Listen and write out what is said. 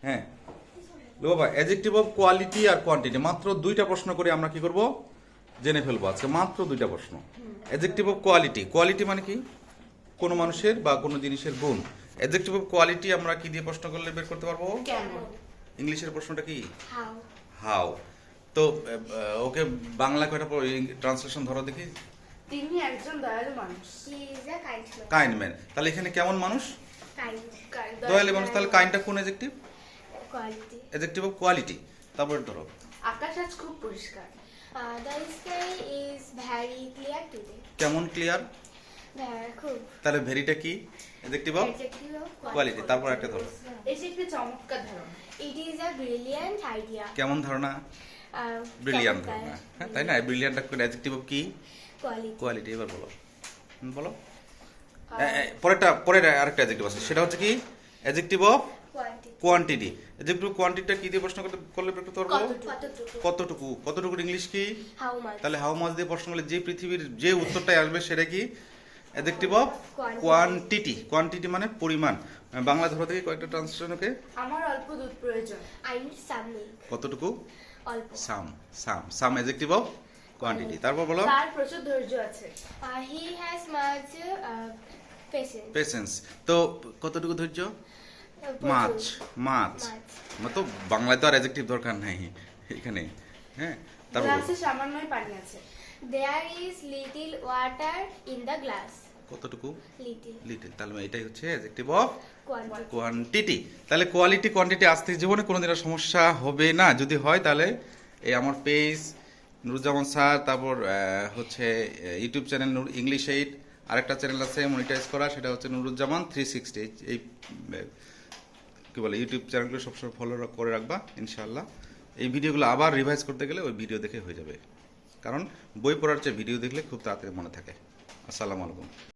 হ্যাঁ বাবা, adjective of quality আর কোয়ান্টিটি, মাত্র দুইটা প্রশ্ন করে আমরা কি করব জেনে ফেলবো আজকে, মাত্র দুইটা প্রশ্ন। অ্যাডজেক্টিভ অফ কোয়ালিটি, কোয়ালিটি মানে কি? কোনো মানুষের বা কোনো জিনিসের গুণ। অ্যাডজেক্টিভ অফ কোয়ালিটি আমরা কি দিয়ে প্রশ্ন করলে বের করতে পারবো? কেমন? ইংলিশের প্রশ্নটা কি? How? হাউ। তো ওকে বাংলা কয়টা ট্রান্সলেশন ধরো দেখি। তিনি একজন দয়ালু মানুষ। He is a kind man. Kind man, তাহলে এখানে কেমন মানুষ? Kind. দয়ালু মানুষ, তাহলে কাইন্ডটা কোন adjective? Quality. Adjective of quality. তারপরে ধরো আকাশ আজ খুব পরিষ্কার। The sky is very clear today. কেমন ক্লিয়ার, খুব। তাহলে ভেরিটা কি? Adjective of Adjective of quality. তারপর একটা ধরো, এটি একটি চমৎকার ধারণা। It is a brilliant idea. কেমন ধারণা? ব্রিলিয়ান্ট চমৎকার। ধারণা, হ্যাঁ তাই না? ব্রিলিয়ান্টটা কোন অ্যাডজেক্টিভ অফ কি? Quality. কোয়ালিটি। এবার বলো, বলো। পরের আরেকটা অ্যাডজেক্টিভ আছে, সেটা হচ্ছে কি? Adjective of Quantity. Quantity. Adjective কোয়ান্টিটিটা কি দিয়ে প্রশ্ন করলে বের করতে পারবো? কতটুকু? কতটুকু। কতটুকুর ইংলিশ কি? How much? তাহলে হাউ মাচ দিয়ে প্রশ্ন করলে যে পৃথিবীর যে উত্তরটাই আসবে সেটা কি? Adjective of Quantity. Quantity. Quantity মানে পরিমাণ। বাংলা ধরো থেকে কয়েকটা ট্রান্সলেশন ওকে। আমার অল্প দুধ প্রয়োজন। I need some milk. কতটুকু? অল্প। সাম অ্যাডজেক্টিভ অফ কোয়ান্টিটি। তারপর বলো, তার প্রচুর ধৈর্য আছে। He has much patience. Patience. তো কতটুকু ধৈর্য? প্রচুর। মাছ। মাছ। তো বাংলায় তো আর অ্যাডজেক্টিভ দরকার নাই এখানে। হ্যাঁ, তারপর গ্লাসে সামান্যই পানি আছে। There is little water in the glass. কতটুকু? Little. লিটল। তাহলে এটাই হচ্ছে অ্যাডজেক্টিভ অফ Quantity. কোয়ান্টিটি। তাহলে কোয়ালিটি কোয়ান্টিটি আজ থেকে জীবনে কোনোদিন আর সমস্যা হবে না। যদি হয় তাহলে এই আমার পেজ নুরুজ্জামান স্যার, তারপর হচ্ছে ইউটিউব চ্যানেল ইংলিশ 8, আরেকটা চ্যানেল আছে মনিটাইজ করা, সেটা হচ্ছে নুরুজ্জামান 360। এই কি বলে ইউটিউব চ্যানেলগুলো সবসময় ফলো করে রাখবা ইনশাআল্লাহ। এই ভিডিওগুলো আবার রিভাইজ করতে গেলে ওই ভিডিও দেখে হয়ে যাবে, কারণ বই পড়ার চেয়ে ভিডিও দেখলে খুব তাড়াতাড়ি মনে থাকে। আসসালামু আলাইকুম।